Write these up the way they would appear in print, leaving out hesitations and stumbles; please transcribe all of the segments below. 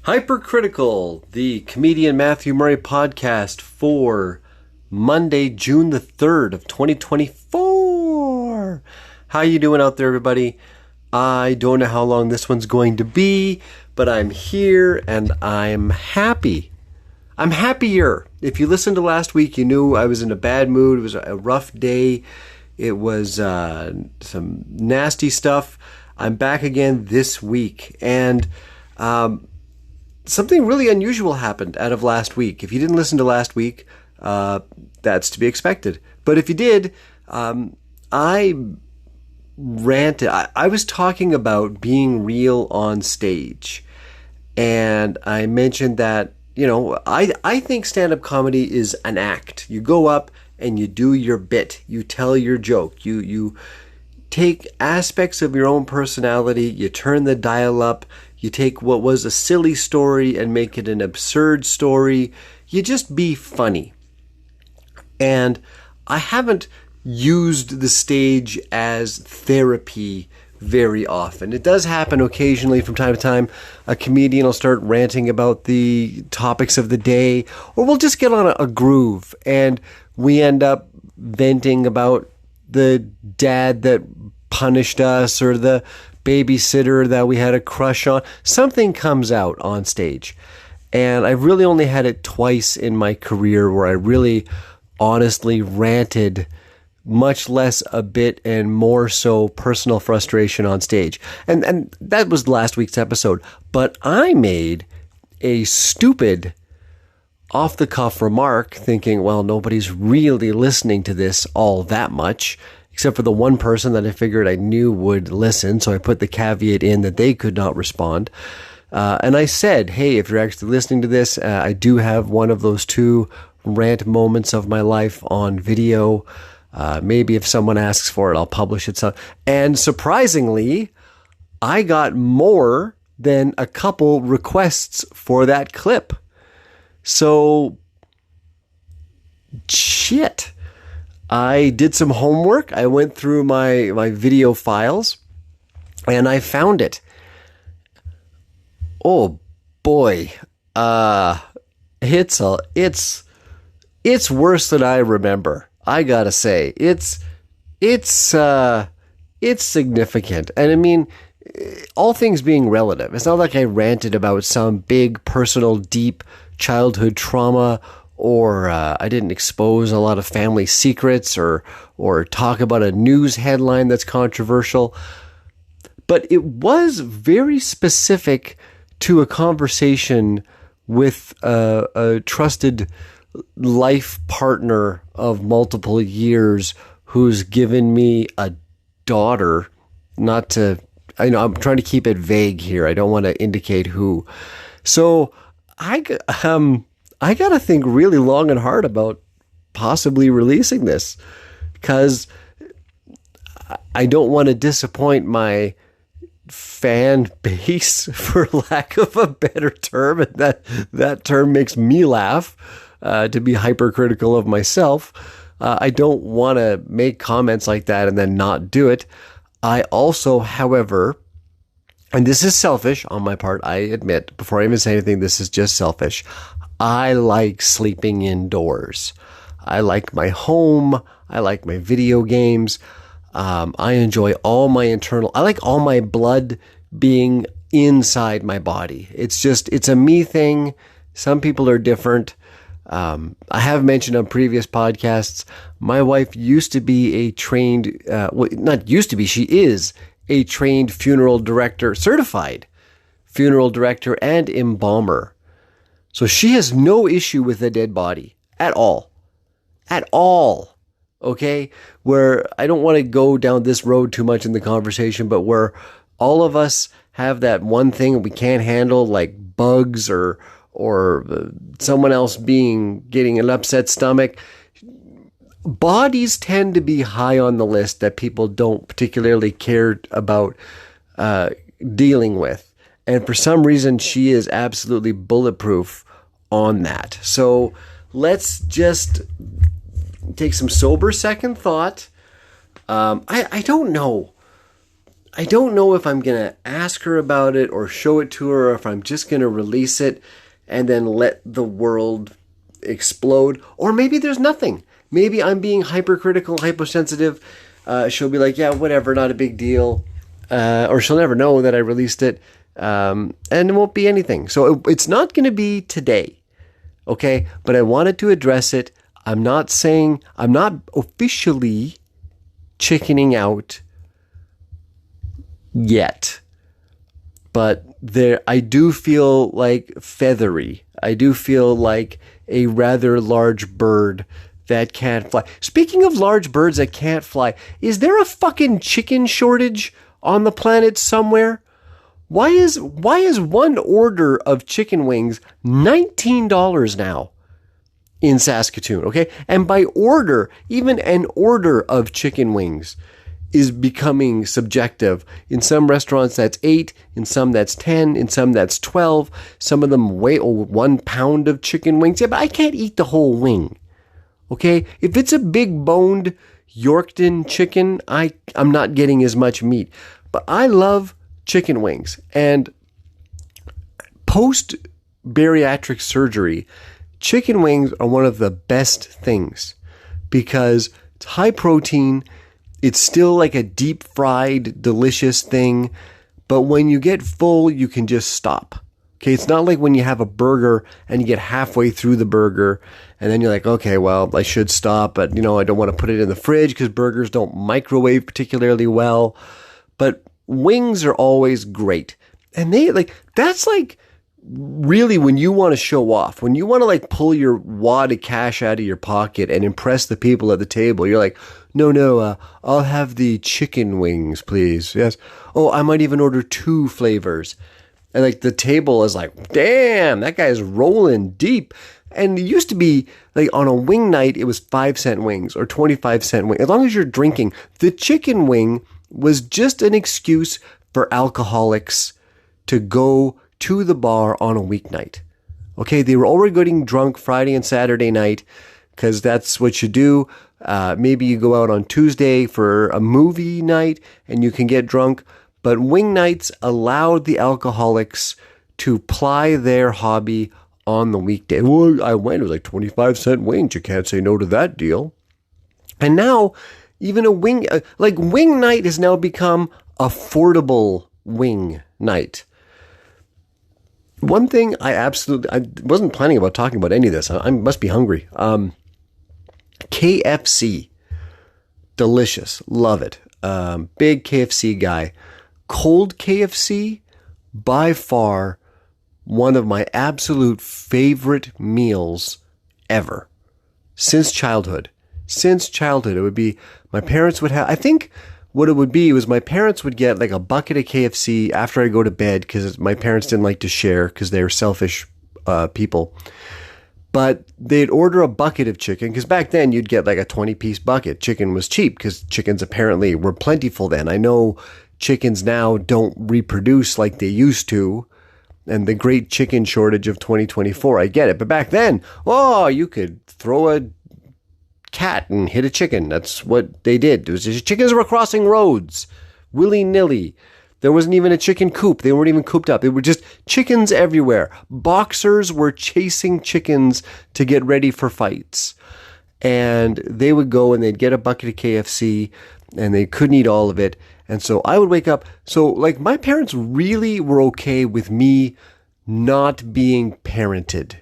Hypercritical, the comedian Matthew Murray podcast for Monday, June the 3rd of 2024. How you doing out there, everybody? I don't know how long this one's going to be, but I'm here and I'm happy. I'm happier. If you listened to last week, you knew I was in a bad mood. It was a rough day. It was some nasty stuff. I'm back again this week, and something really unusual happened out of last week. If you didn't listen to last week, that's to be expected. But if you did, I ranted. I was talking about being real on stage. And I mentioned that, I think stand-up comedy is an act. You go up and you do your bit. You tell your joke. You take aspects of your own personality. You turn the dial up. You take what was a silly story and make it an absurd story. You just be funny. And I haven't used the stage as therapy very often. It does happen occasionally from time to time. A comedian will start ranting about the topics of the day, or we'll just get on a groove and we end up venting about the dad that punished us or the babysitter that we had a crush on. Something comes out on stage. And I've really only had it twice in my career where I really honestly ranted, much less a bit and more so personal frustration on stage. And that was last week's episode. But I made a stupid off-the-cuff remark thinking, well, nobody's really listening to this all that much, except for the one person that I figured I knew would listen. So I put the caveat in that they could not respond. And I said, hey, if you're actually listening to this, I do have one of those two rant moments of my life on video. Maybe if someone asks for it, I'll publish it. And surprisingly, I got more than a couple requests for that clip. So, shit. I did some homework. I went through my video files and I found it. Oh boy. It's worse than I remember. I gotta say, it's significant. And I mean, all things being relative, it's not like I ranted about some big personal, deep childhood trauma, or I didn't expose a lot of family secrets or talk about a news headline that's controversial. But it was very specific to a conversation with a trusted life partner of multiple years who's given me a daughter. I'm trying to keep it vague here. I don't want to indicate who. So I got to think really long and hard about possibly releasing this, because I don't want to disappoint my fan base, for lack of a better term, and that term makes me laugh, to be hypercritical of myself. I don't want to make comments like that and then not do it. I also, however, and this is selfish on my part, I admit, before I even say anything, this is just selfish. I like sleeping indoors. I like my home. I like my video games. I enjoy I like all my blood being inside my body. It's a me thing. Some people are different. I have mentioned on previous podcasts, my wife used to be a trained, she is a trained funeral director, certified funeral director and embalmer. So she has no issue with a dead body at all. At all. Okay? Where I don't want to go down this road too much in the conversation, but where all of us have that one thing we can't handle, like bugs or someone else getting an upset stomach. Bodies tend to be high on the list that people don't particularly care about dealing with. And for some reason, she is absolutely bulletproof on that. So let's just take some sober second thought. I don't know. I don't know if I'm going to ask her about it or show it to her, or if I'm just going to release it and then let the world explode. Or maybe there's nothing. Maybe I'm being hypercritical, hypersensitive. She'll be like, yeah, whatever, not a big deal. Or she'll never know that I released it. And it won't be anything. So it's not going to be today. Okay? But I wanted to address it. I'm not officially chickening out yet. But I do feel like feathery. I do feel like a rather large bird that can't fly. Speaking of large birds that can't fly, is there a fucking chicken shortage on the planet somewhere? Why is one order of chicken wings $19 now in Saskatoon? Okay, and by order, even an order of chicken wings is becoming subjective. In some restaurants that's 8, in some that's 10, in some that's 12. Some of them weigh 1 pound of chicken wings. Yeah, but I can't eat the whole wing. Okay? If it's a big boned Yorkton chicken, I'm not getting as much meat. But I love chicken wings. And post bariatric surgery, chicken wings are one of the best things because it's high protein. It's still like a deep fried, delicious thing. But when you get full, you can just stop. Okay, it's not like when you have a burger and you get halfway through the burger and then you're like, okay, well, I should stop, but I don't want to put it in the fridge because burgers don't microwave particularly well. But wings are always great. And that's really when you want to show off, when you want to pull your wad of cash out of your pocket and impress the people at the table. You're like, no, I'll have the chicken wings, please. Yes. Oh, I might even order 2 flavors. And the table is like, damn, that guy's rolling deep. And it used to be on a wing night, it was 5-cent wings or 25-cent wings. As long as you're drinking, the chicken wing was just an excuse for alcoholics to go to the bar on a weeknight. Okay, they were already getting drunk Friday and Saturday night because that's what you do. Maybe you go out on Tuesday for a movie night and you can get drunk. But wing nights allowed the alcoholics to ply their hobby on the weekday. Well, I went, it was 25-cent wings. You can't say no to that deal. And now, even a wing night has now become affordable wing night. One thing I wasn't planning about talking about any of this. I must be hungry. KFC. Delicious. Love it. Big KFC guy. Cold KFC, by far, one of my absolute favorite meals ever. Since childhood. It would be, my parents would have, I think what it would be was my parents would get a bucket of KFC after I go to bed because my parents didn't like to share because they're selfish people. But they'd order a bucket of chicken because back then you'd get a 20-piece bucket. Chicken was cheap because chickens apparently were plentiful then. I know chickens now don't reproduce like they used to, and the great chicken shortage of 2024, I get it. But back then, you could throw a cat and hit a chicken. That's what they did. It was just chickens were crossing roads willy-nilly. There wasn't even a chicken coop. They weren't even cooped up. They were just chickens everywhere. Boxers were chasing chickens to get ready for fights. And they would go and they'd get a bucket of KFC and they couldn't eat all of it. And so I would wake up. So my parents really were okay with me not being parented.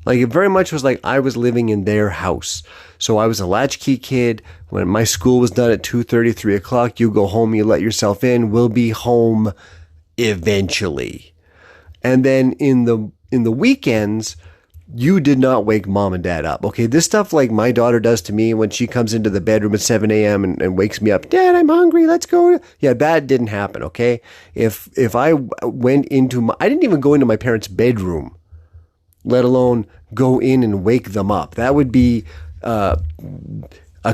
It very much was I was living in their house. So I was a latchkey kid. When my school was done at 2:30, 3 o'clock, you go home, you let yourself in. We'll be home eventually. And then in the weekends, you did not wake mom and dad up. Okay, this stuff my daughter does to me when she comes into the bedroom at 7 a.m. and wakes me up. Dad, I'm hungry. Let's go. Yeah, that didn't happen, okay? If I went I didn't even go into my parents' bedroom, let alone go in and wake them up. That would be a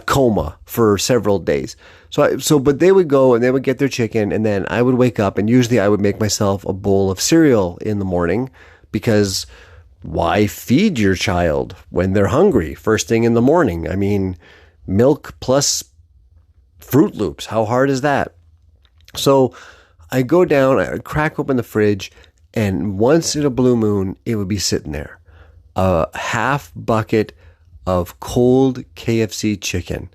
coma for several days. But they would go and they would get their chicken and then I would wake up and usually I would make myself a bowl of cereal in the morning because why feed your child when they're hungry first thing in the morning? I mean, milk plus Fruit Loops. How hard is that? So I go down, I crack open the fridge, and once in a blue moon, it would be sitting there. A half bucket of cold KFC chicken.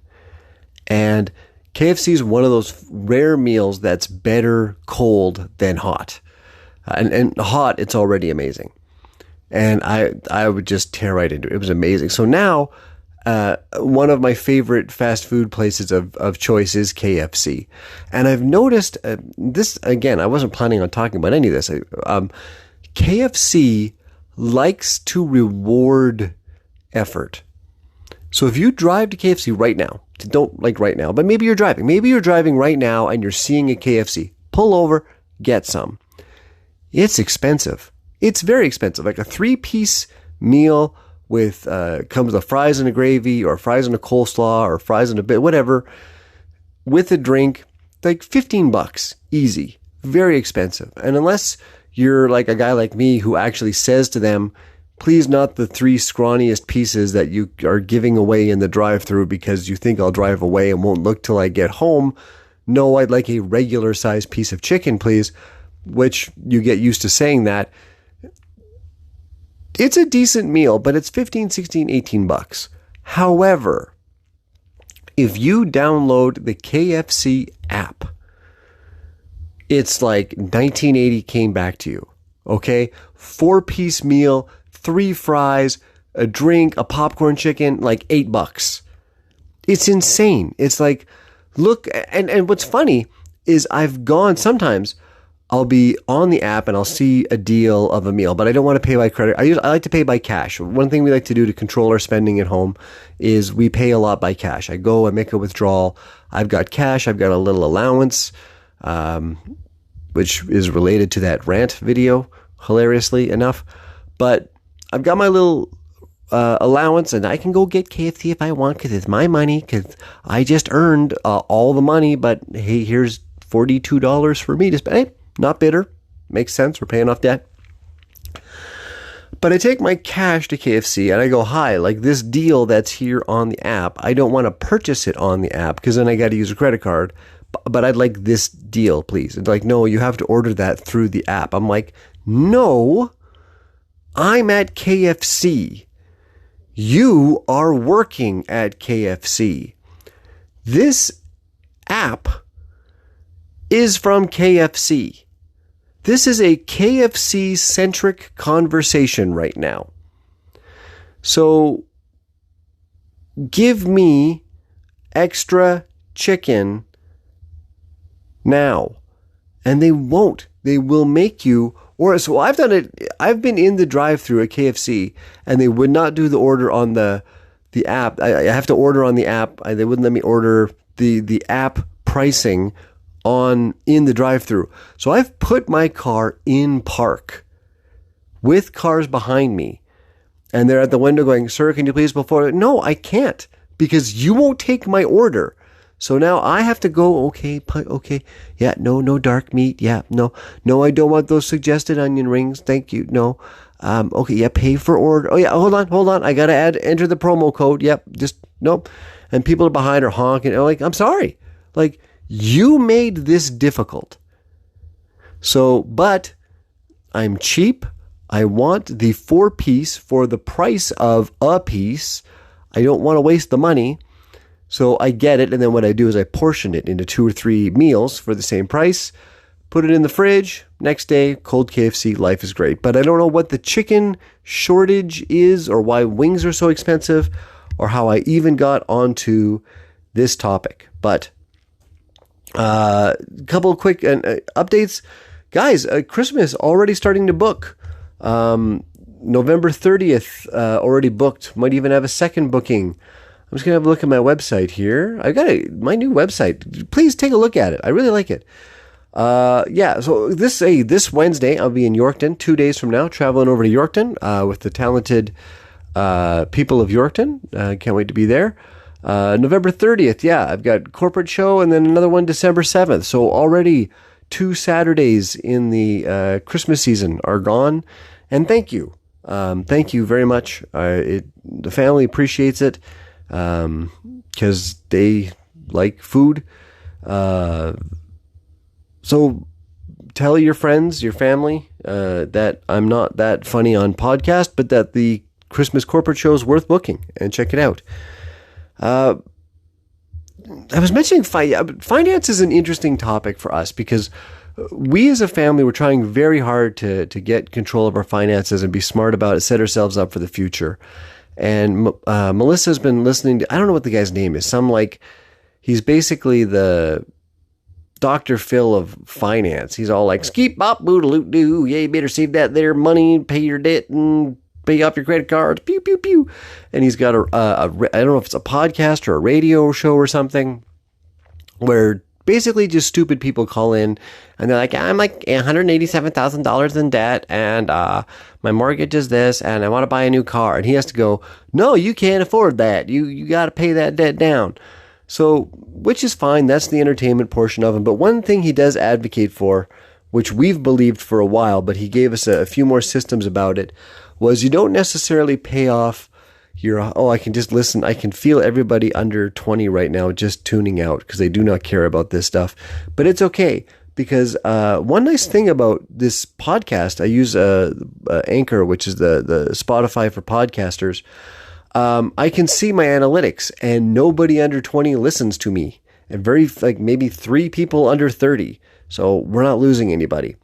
And KFC is one of those rare meals that's better cold than hot. And hot, it's already amazing. And I would just tear right into it. It was amazing. So now, one of my favorite fast food places of choice is KFC. And I've noticed this, again, I wasn't planning on talking about any of this. KFC likes to reward effort. So if you drive to KFC right now, don't like right now, but maybe you're driving. Maybe you're driving right now and you're seeing a KFC. Pull over, get some. It's expensive. It's very expensive. Like a 3-piece meal with comes with fries and a gravy, or fries and a coleslaw, or fries and a bit, whatever, with a drink, like $15, easy. Very expensive. And unless you're like a guy like me who actually says to them, please not the 3 scrawniest pieces that you are giving away in the drive-thru because you think I'll drive away and won't look till I get home. No, I'd like a regular sized piece of chicken, please, which you get used to saying that. It's a decent meal, but it's $15, $16, $18. However, if you download the KFC app, it's like 1980 came back to you. Okay? 4-piece meal, 3 fries, a drink, a popcorn chicken, like $8. It's insane. It's like, look, and what's funny is I've gone, sometimes I'll be on the app and I'll see a deal of a meal, but I don't want to pay by credit. I like to pay by cash. One thing we like to do to control our spending at home is we pay a lot by cash. I go, I make a withdrawal. I've got cash. I've got a little allowance, which is related to that rant video, hilariously enough. But I've got my little allowance, and I can go get KFC if I want because it's my money, because I just earned all the money. But hey, here's $42 for me to spend. Hey, not bitter. Makes sense. We're paying off debt. But I take my cash to KFC and I go, hi, like this deal that's here on the app, I don't want to purchase it on the app because then I got to use a credit card. But I'd like this deal, please. It's like, no, you have to order that through the app. I'm like, no, I'm at KFC. You are working at KFC. This app is from KFC. This is a KFC-centric conversation right now. So give me extra chicken now. And they won't. They will make you, or so I've done it. I've been in the drive-thru at KFC and they would not do the order on the app. I have to order on the app. They wouldn't let me order the app pricing in the drive-thru. So I've put my car in park with cars behind me, and they're at the window going, sir, can you please pull forward? No, I can't, because you won't take my order. So now I have to go, okay, yeah, no dark meat, yeah, no, I don't want those suggested onion rings, thank you, no, okay, yeah, pay for order, oh yeah, hold on, I gotta enter the promo code, yep, just, nope, and people behind are honking, and I'm like, I'm sorry, like, you made this difficult. So, but I'm cheap. I want the 4-piece for the price of a piece. I don't want to waste the money. So I get it. And then what I do is I portion it into 2 or 3 meals for the same price, put it in the fridge. Next day, cold KFC, life is great. But I don't know what the chicken shortage is, or why wings are so expensive, or how I even got onto this topic. But a couple of quick updates. Guys, Christmas already starting to book. November 30th already booked. Might even have a second booking. I'm just going to have a look at my website here. I've got my new website. Please take a look at it. I really like it. So this Wednesday, I'll be in Yorkton 2 days from now, traveling over to Yorkton with the talented people of Yorkton. Can't wait to be there. November 30th, yeah, I've got corporate show, and then another one December 7th. So already 2 Saturdays in the Christmas season are gone. And thank you. Thank you very much. The family appreciates it because they like food. So tell your friends, your family, that I'm not that funny on podcast, but that the Christmas corporate show is worth booking, and check it out. I was mentioning finance is an interesting topic for us because we as a family, we're trying very hard to get control of our finances and be smart about it, set ourselves up for the future. And Melissa's been listening to, I don't know what the guy's name is, he's basically the Dr. Phil of finance. He's all like, skeep bop boodaloot doo, yeah, you better save that there money, pay your debt, and pay off your credit cards, pew, pew, pew. And he's got I don't know if it's a podcast or a radio show or something, where basically just stupid people call in and they're like, I'm like $187,000 in debt, and my mortgage is this, and I want to buy a new car. And he has to go, no, you can't afford that. You got to pay that debt down. So, which is fine. That's the entertainment portion of him. But one thing he does advocate for, which we've believed for a while, but he gave us a few more systems about it, was you don't necessarily pay off I can just listen. I can feel everybody under 20 right now just tuning out because they do not care about this stuff. But it's okay, because one nice thing about this podcast, I use Anchor, which is the Spotify for podcasters. I can see my analytics, and nobody under 20 listens to me, and maybe 3 people under 30. So we're not losing anybody.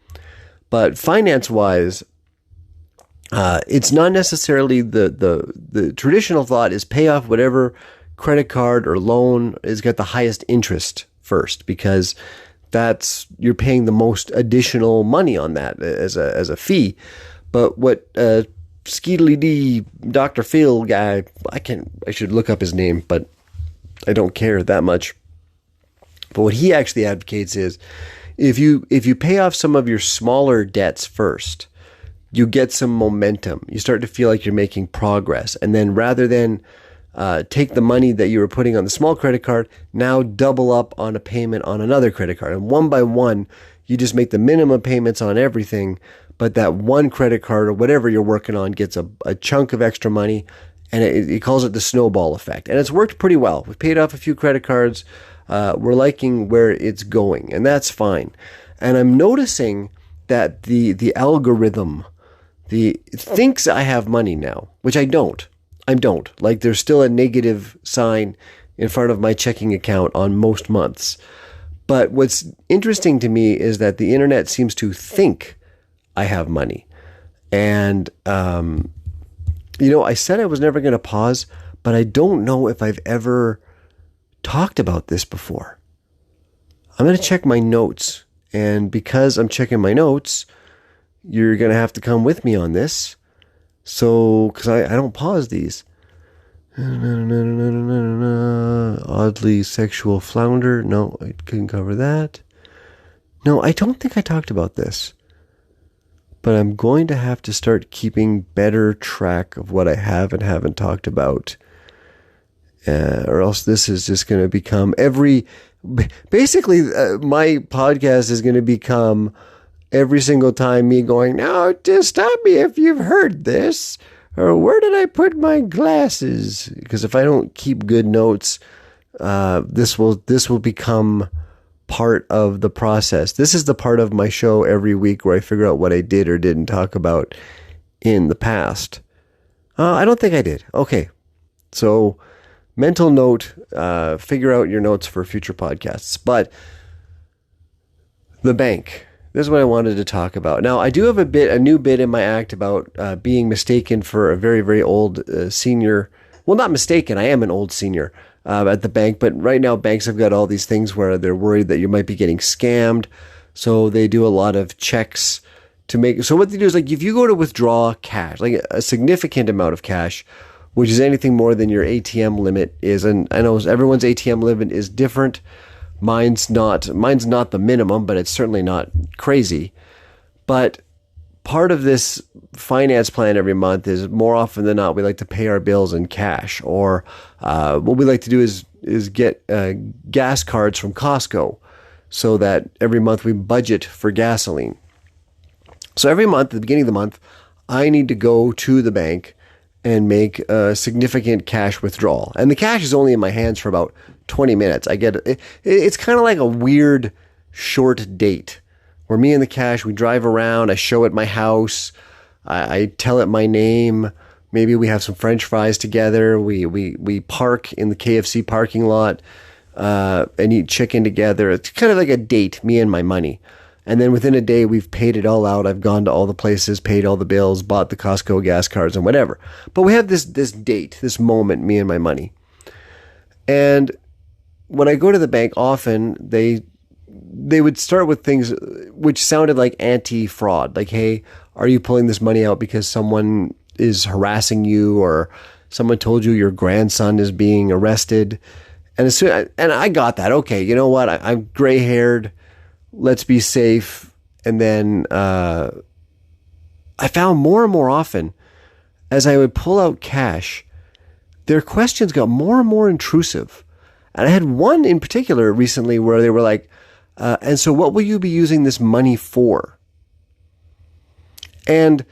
But finance-wise, it's not necessarily the traditional thought is pay off whatever credit card or loan has got the highest interest first, because you're paying the most additional money on that as a fee. But what Skeedly D Dr. Phil guy, I should look up his name, but I don't care that much. But what he actually advocates is if you pay off some of your smaller debts first, you get some momentum. You start to feel like you're making progress. And then rather than take the money that you were putting on the small credit card, now double up on a payment on another credit card. And one by one, you just make the minimum payments on everything, but that one credit card or whatever you're working on gets a chunk of extra money, and he calls it the snowball effect. And it's worked pretty well. We've paid off a few credit cards. We're liking where it's going, and that's fine. And I'm noticing that the algorithm thinks I have money now, which I don't. I don't. Like, there's still a negative sign in front of my checking account on most months. But what's interesting to me is that the internet seems to think I have money. And, I said I was never going to pause, but I don't know if I've ever talked about this before. I'm going to check my notes. And because I'm checking my notes, you're going to have to come with me on this. So, because I don't pause these. Oddly sexual flounder. No, I couldn't cover that. No, I don't think I talked about this. But I'm going to have to start keeping better track of what I have and haven't talked about. Or else this is just going to become basically my podcast is going to become every single time me going, now just stop me if you've heard this, or where did I put my glasses? Because if I don't keep good notes, this will become part of the process. This is the part of my show every week where I figure out what I did or didn't talk about in the past. I don't think I did. Okay. So mental note, figure out your notes for future podcasts. But the bank. This is what I wanted to talk about. Now, I do have a new bit in my act about being mistaken for a very, very old senior. Well, not mistaken. I am an old senior at the bank. But right now, banks have got all these things where they're worried that you might be getting scammed. So they do a lot of checks to make. So what they do is, like, if you go to withdraw cash, like a significant amount of cash, which is anything more than your ATM limit is, and I know everyone's ATM limit is different. Mine's not the minimum, but it's certainly not crazy. But part of this finance plan every month is, more often than not, we like to pay our bills in cash. Or what we like to do is get gas cards from Costco, so that every month we budget for gasoline. So every month, at the beginning of the month, I need to go to the bank and make a significant cash withdrawal. And the cash is only in my hands for about 20 minutes. I get it. It's kind of like a weird short date where me and the cash, we drive around, I show it my house, I tell it my name, maybe we have some French fries together, we park in the KFC parking lot and eat chicken together. It's kind of like a date, me and my money. And then within a day, we've paid it all out. I've gone to all the places, paid all the bills, bought the Costco gas cards and whatever. But we have this date, this moment, me and my money. And when I go to the bank, often they would start with things which sounded like anti-fraud. Like, hey, are you pulling this money out because someone is harassing you or someone told you your grandson is being arrested? And I got that. Okay, you know what? I'm gray-haired. Let's be safe. And then I found more and more often as I would pull out cash, their questions got more and more intrusive. And I had one in particular recently where they were like, and so what will you be using this money for? And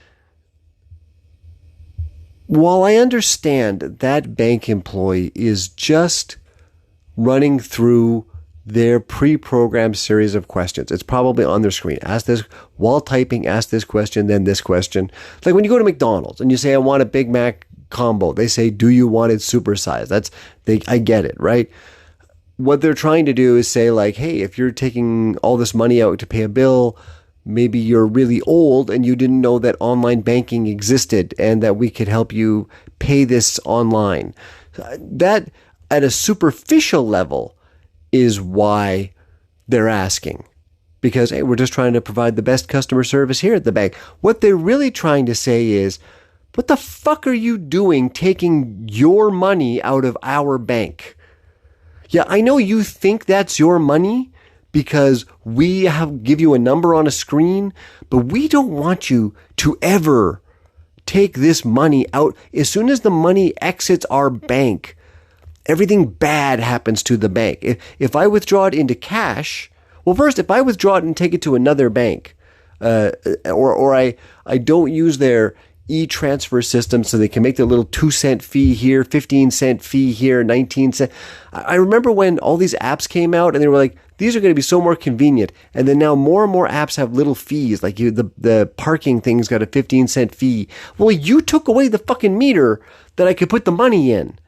while I understand that bank employee is just running through their pre-programmed series of questions. It's probably on their screen. Ask this, while typing, ask this question, then this question. Like when you go to McDonald's and you say, I want a Big Mac combo. They say, do you want it supersized? I get it, right? What they're trying to do is say like, hey, if you're taking all this money out to pay a bill, maybe you're really old and you didn't know that online banking existed and that we could help you pay this online. That at a superficial level is why they're asking. Because, hey, we're just trying to provide the best customer service here at the bank. What they're really trying to say is, what the fuck are you doing taking your money out of our bank? Yeah, I know you think that's your money because we give you a number on a screen, but we don't want you to ever take this money out. As soon as the money exits our bank, everything bad happens to the bank. If I withdraw it into cash, well, first, if I withdraw it and take it to another bank, or I don't use their e-transfer system so they can make their little 2-cent fee here, 15-cent fee here, 19-cent. I remember when all these apps came out and they were like, these are going to be so more convenient. And then now more and more apps have little fees. Like the parking thing's got a 15-cent fee. Well, you took away the fucking meter that I could put the money in.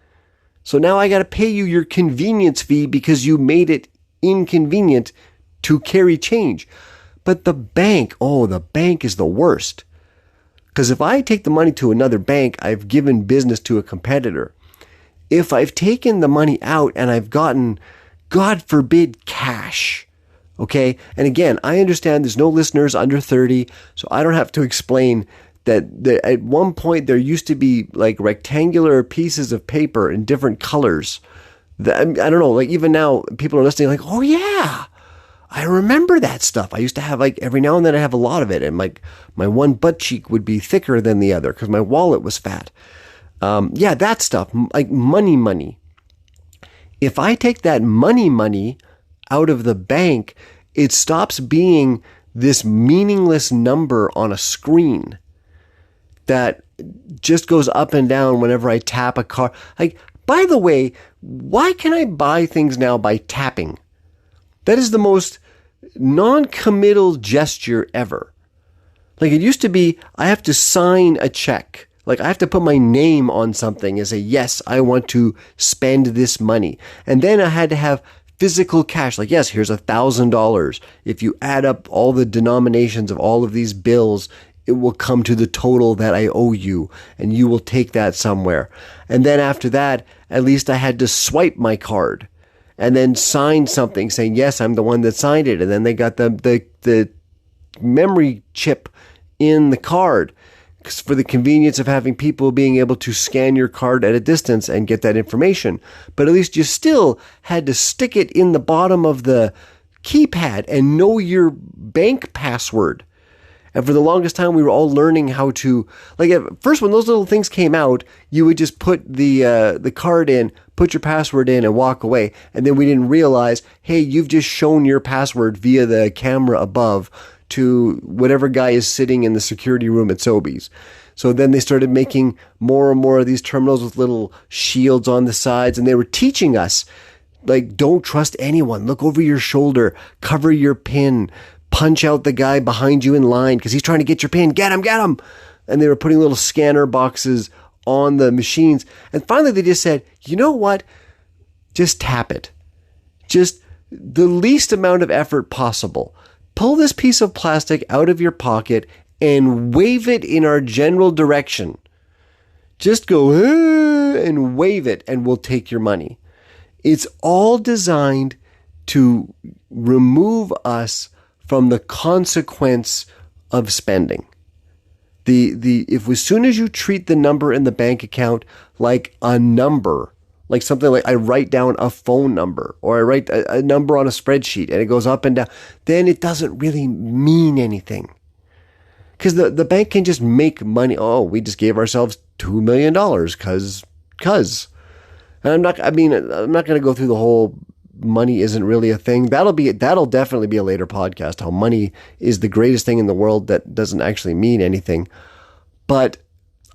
So now I got to pay you your convenience fee because you made it inconvenient to carry change. But the bank is the worst. Because if I take the money to another bank, I've given business to a competitor. If I've taken the money out and I've gotten, God forbid, cash, okay? And again, I understand there's no listeners under 30, so I don't have to explain that at one point there used to be like rectangular pieces of paper in different colors. I don't know, like even now people are listening like, oh yeah, I remember that stuff. I used to have like every now and then I have a lot of it. And like my one butt cheek would be thicker than the other because my wallet was fat. Yeah, that stuff, like money. If I take that money out of the bank, it stops being this meaningless number on a screen that just goes up and down whenever I tap a card. Like, by the way, why can I buy things now by tapping? That is the most non-committal gesture ever. Like it used to be, I have to sign a check. Like I have to put my name on something and say, yes, I want to spend this money. And then I had to have physical cash. Like, yes, here's $1,000. If you add up all the denominations of all of these bills, it will come to the total that I owe you, and you will take that somewhere. And then after that, at least I had to swipe my card and then sign something saying, yes, I'm the one that signed it. And then they got the memory chip in the card for the convenience of having people being able to scan your card at a distance and get that information. But at least you still had to stick it in the bottom of the keypad and know your bank password. And for the longest time, we were all learning how to, like at first when those little things came out, you would just put the card in, put your password in and walk away. And then we didn't realize, hey, you've just shown your password via the camera above to whatever guy is sitting in the security room at Sobeys. So then they started making more and more of these terminals with little shields on the sides, and they were teaching us Like, don't trust anyone. Look over your shoulder, cover your PIN, punch out the guy behind you in line because he's trying to get your PIN. Get him. And they were putting little scanner boxes on the machines. And finally they just said, you know what? Just tap it. Just the least amount of effort possible. Pull this piece of plastic out of your pocket and wave it in our general direction. Just go and wave it and we'll take your money. It's all designed to remove us from the consequence of spending. If as soon as you treat the number in the bank account like a number, like something like I write down a phone number or I write a number on a spreadsheet and it goes up and down, then it doesn't really mean anything. Because the bank can just make money. Oh, we just gave ourselves $2 million because. And I'm not going to go through the whole money isn't really a thing. That'll definitely be a later podcast, how money is the greatest thing in the world that doesn't actually mean anything. But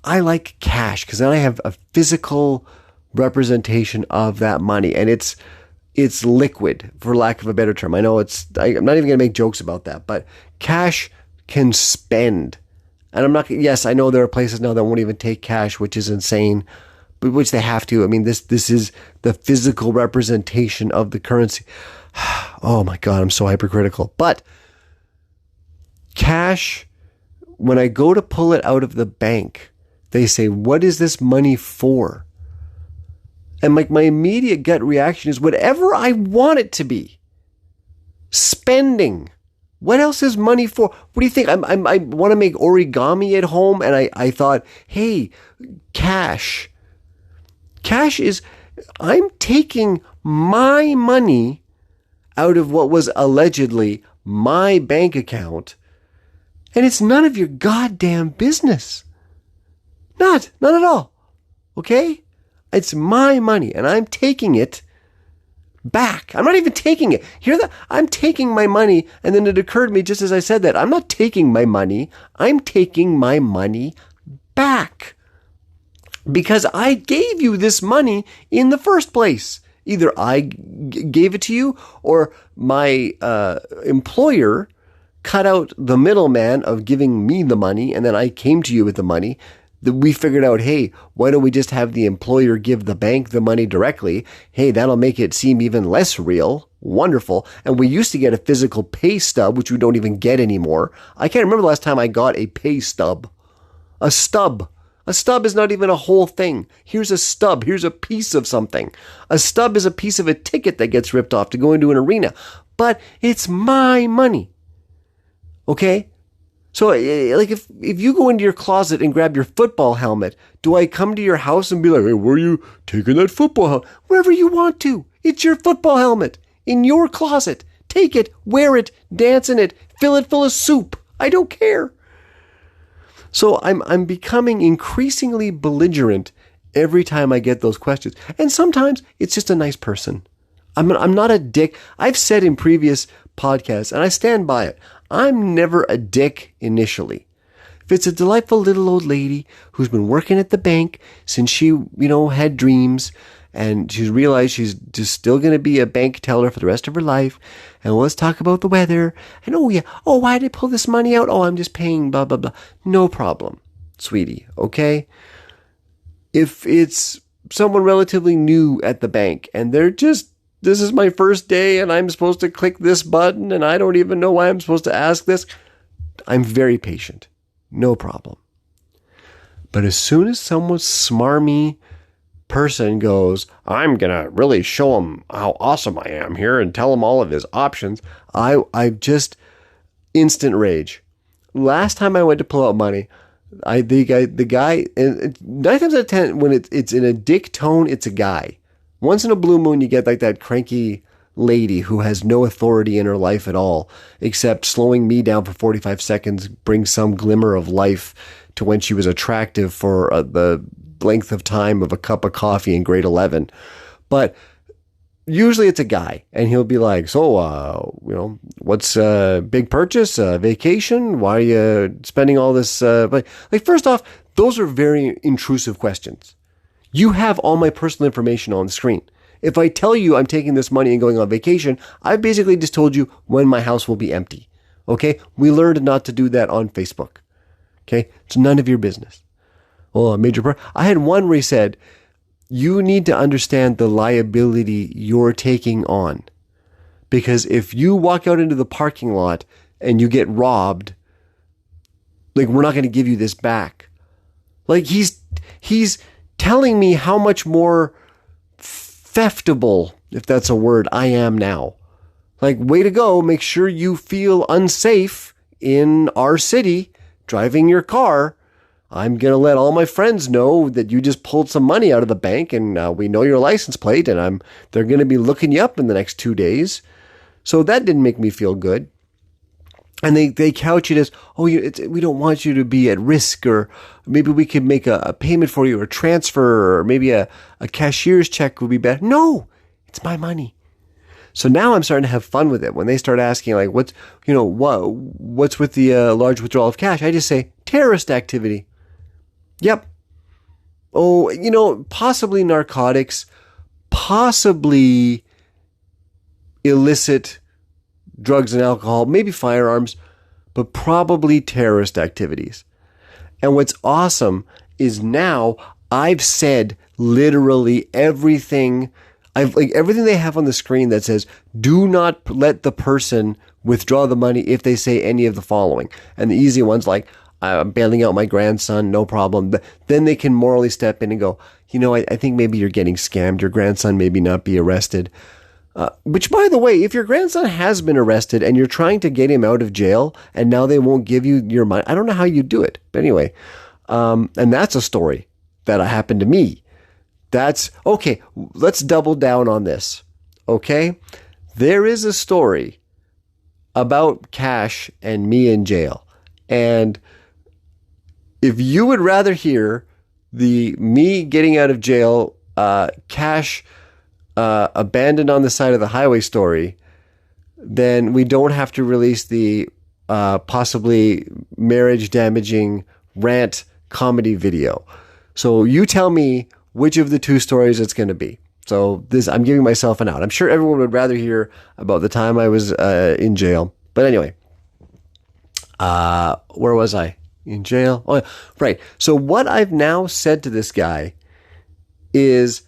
I like cash because then I have a physical representation of that money and it's liquid, for lack of a better term. I know I'm not even going to make jokes about that, but cash can spend. And I know there are places now that won't even take cash, which is insane, but which they have to. I mean, this is the physical representation of the currency. Oh my God, I'm so hypercritical. But cash, when I go to pull it out of the bank, they say, what is this money for? And my immediate gut reaction is whatever I want it to be. Spending. What else is money for? What do you think? I want to make origami at home, and I thought, hey, cash. Cash is, I'm taking my money out of what was allegedly my bank account, and it's none of your goddamn business. Not at all. Okay? It's my money, and I'm taking it back. I'm not even taking it. I'm taking my money, and then it occurred to me just as I said that, I'm not taking my money. I'm taking my money back. Because I gave you this money in the first place. Either I gave it to you or my employer cut out the middleman of giving me the money and then I came to you with the money. We figured out, hey, why don't we just have the employer give the bank the money directly? Hey, that'll make it seem even less real. Wonderful. And we used to get a physical pay stub, which we don't even get anymore. I can't remember the last time I got a pay stub. A stub. A stub is not even a whole thing. Here's a stub. Here's a piece of something. A stub is a piece of a ticket that gets ripped off to go into an arena. But it's my money. Okay? So, like, if you go into your closet and grab your football helmet, do I come to your house and be like, hey, where are you taking that football helmet? Wherever you want to. It's your football helmet. In your closet. Take it, wear it, dance in it, fill it full of soup. I don't care. So I'm becoming increasingly belligerent every time I get those questions. And sometimes it's just a nice person. I'm not a dick. I've said in previous podcasts, and I stand by it, I'm never a dick initially. If it's a delightful little old lady who's been working at the bank since she, had dreams, and she's realized she's just still going to be a bank teller for the rest of her life. And let's talk about the weather. And why did I pull this money out? Oh, I'm just paying blah, blah, blah. No problem, sweetie, okay? If it's someone relatively new at the bank and this is my first day and I'm supposed to click this button and I don't even know why I'm supposed to ask this, I'm very patient. No problem. But as soon as someone smarmy person goes, I'm going to really show him how awesome I am here and tell him all of his options, I just instant rage. Last time I went to pull out money, the guy, and 9 times out of 10, when it's in a dick tone, it's a guy. Once in a blue moon, you get like that cranky lady who has no authority in her life at all, except slowing me down for 45 seconds brings some glimmer of life to when she was attractive for the length of time of a cup of coffee in grade 11. But usually it's a guy, and he'll be like, so, what's a big purchase, vacation? Why are you spending all this? Like, first off, those are very intrusive questions. You have all my personal information on the screen. If I tell you I'm taking this money and going on vacation, I've basically just told you when my house will be empty. Okay? We learned not to do that on Facebook. Okay? It's none of your business. Oh, I had one where he said, you need to understand the liability you're taking on. Because if you walk out into the parking lot and you get robbed, like, we're not going to give you this back. Like, he's telling me how much more theftable, if that's a word, I am now. Like, way to go. Make sure you feel unsafe in our city driving your car. I'm going to let all my friends know that you just pulled some money out of the bank, and we know your license plate, and they're going to be looking you up in the next 2 days. So that didn't make me feel good. And they couch it as, we don't want you to be at risk, or maybe we could make a payment for you, or transfer, or maybe a cashier's check would be better. No, it's my money. So now I'm starting to have fun with it. When they start asking, like, what's with the large withdrawal of cash? I just say, terrorist activity. Yep. Oh, possibly narcotics, possibly illicit drugs and alcohol, maybe firearms, but probably terrorist activities. And what's awesome is now I've said literally everything. Everything they have on the screen that says, do not let the person withdraw the money if they say any of the following. And the easy ones, like, I'm bailing out my grandson, no problem. Then they can morally step in and go, I think maybe you're getting scammed. Your grandson maybe not be arrested. Which, by the way, if your grandson has been arrested and you're trying to get him out of jail and now they won't give you your money, I don't know how you do it. But anyway, and that's a story that happened to me. That's okay. Let's double down on this. Okay. There is a story about cash and me in jail. And if you would rather hear the me getting out of jail, cash abandoned on the side of the highway story, then we don't have to release the possibly marriage damaging rant comedy video. So you tell me which of the two stories it's going to be. So I'm giving myself an out. I'm sure everyone would rather hear about the time I was in jail. But anyway, where was I? In jail? Oh, right. So what I've now said to this guy is,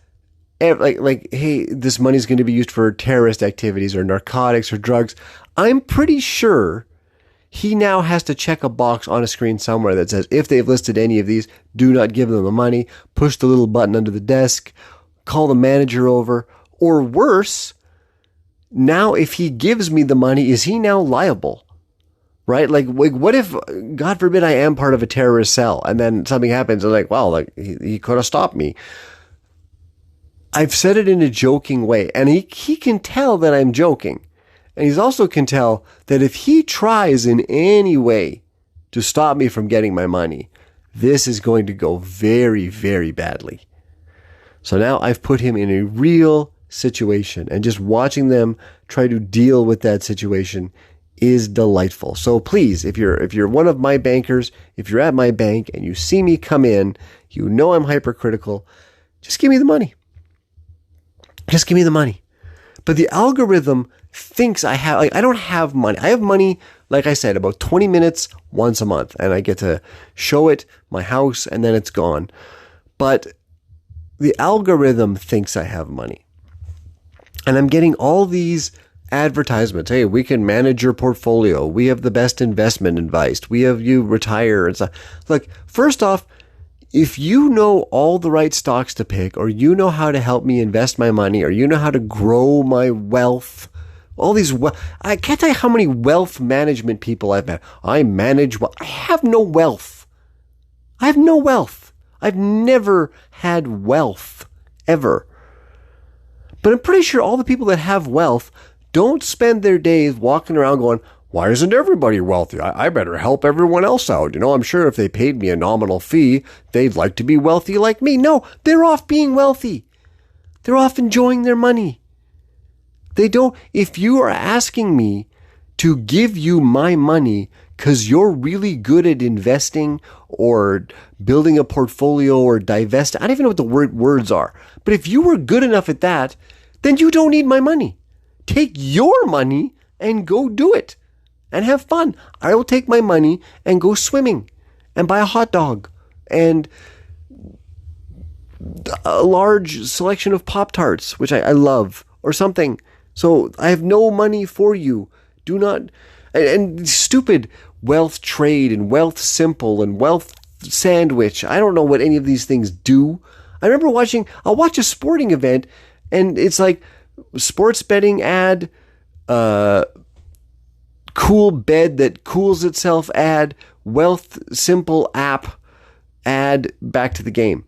like, hey, this money's going to be used for terrorist activities or narcotics or drugs. I'm pretty sure he now has to check a box on a screen somewhere that says, if they've listed any of these, do not give them the money, push the little button under the desk, call the manager over, or worse, now if he gives me the money, is he now liable? Right? Like, what if, God forbid, I am part of a terrorist cell and then something happens and he could have stopped me. I've said it in a joking way, and he can tell that I'm joking. And he also can tell that if he tries in any way to stop me from getting my money, this is going to go very, very badly. So now I've put him in a real situation, and just watching them try to deal with that situation is delightful. So please, if you're one of my bankers, if you're at my bank and you see me come in, I'm hypercritical, just give me the money. Just give me the money. But the algorithm thinks I don't have money. I have money, like I said, about 20 minutes once a month, and I get to show it my house, and then it's gone. But the algorithm thinks I have money. And I'm getting all these advertisements. Hey, we can manage your portfolio. We have the best investment advice. We have you retire and stuff. Look, first off, if you know all the right stocks to pick, or you know how to help me invest my money, or you know how to grow my wealth, I can't tell you how many wealth management people I've met. I manage I have no wealth. I have no wealth. I've never had wealth, ever. But I'm pretty sure all the people that have wealth don't spend their days walking around going, why isn't everybody wealthy? I better help everyone else out. I'm sure if they paid me a nominal fee, they'd like to be wealthy like me. No, they're off being wealthy. They're off enjoying their money. They don't. If you are asking me to give you my money because you're really good at investing or building a portfolio or divest, I don't even know what the words are. But if you were good enough at that, then you don't need my money. Take your money and go do it and have fun. I will take my money and go swimming and buy a hot dog and a large selection of Pop-Tarts, which I love, or something. So I have no money for you. Do not, and stupid wealth trade and wealth simple and wealth sandwich. I don't know what any of these things do. I remember I'll watch a sporting event and it's like sports betting ad, cool bed that cools itself ad, wealth simple app ad, back to the game.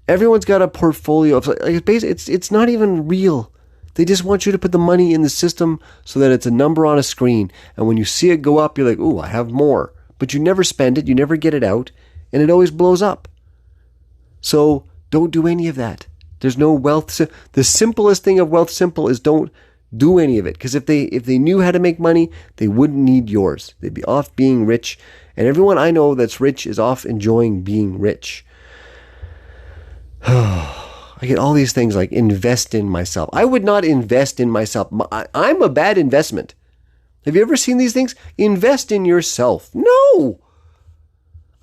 Everyone's got a portfolio of, like, it's not even real. They just want you to put the money in the system so that it's a number on a screen. And when you see it go up, you're like, ooh, I have more. But you never spend it, you never get it out, and it always blows up. So don't do any of that. There's no wealth. The simplest thing of wealth simple is don't do any of it. Because if they knew how to make money, they wouldn't need yours. They'd be off being rich. And everyone I know that's rich is off enjoying being rich. I get all these things like invest in myself. I would not invest in myself. I'm a bad investment. Have you ever seen these things? Invest in yourself. No!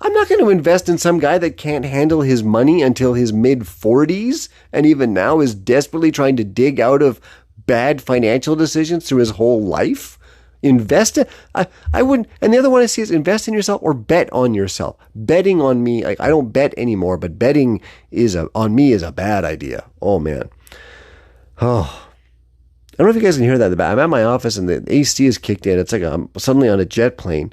I'm not going to invest in some guy that can't handle his money until his mid-40s and even now is desperately trying to dig out of bad financial decisions through his whole life. I wouldn't. And the other one I see is invest in yourself or bet on yourself. Betting on me, I don't bet anymore, but betting on me is a bad idea. Oh, man. Oh, I don't know if you guys can hear that in the back. I'm at my office and the AC is kicked in. It's like I'm suddenly on a jet plane.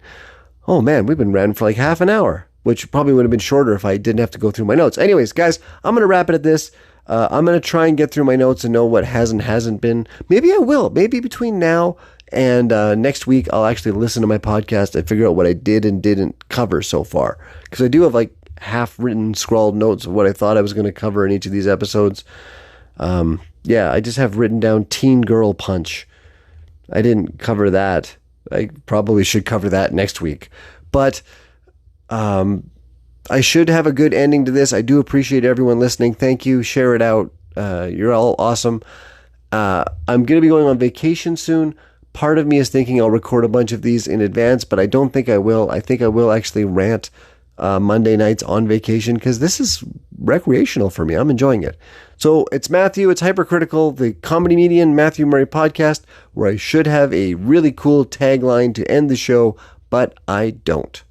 Oh, man, we've been running for like half an hour, which probably would have been shorter if I didn't have to go through my notes. Anyways, guys, I'm going to wrap it at this. I'm going to try and get through my notes and know what hasn't been. Maybe I will. Maybe between now and next week, I'll actually listen to my podcast and figure out what I did and didn't cover so far. Because I do have like half-written, scrawled notes of what I thought I was going to cover in each of these episodes. Yeah, I just have written down Teen Girl Punch. I didn't cover that. I probably should cover that next week. But I should have a good ending to this. I do appreciate everyone listening. Thank you. Share it out. You're all awesome. I'm going to be going on vacation soon. Part of me is thinking I'll record a bunch of these in advance, but I don't think I will. I think I will actually rant Monday nights on vacation because this is recreational for me. I'm enjoying it. So it's Matthew. It's Hypercritical, the Comedy Median Matthew Murray podcast, where I should have a really cool tagline to end the show, but I don't.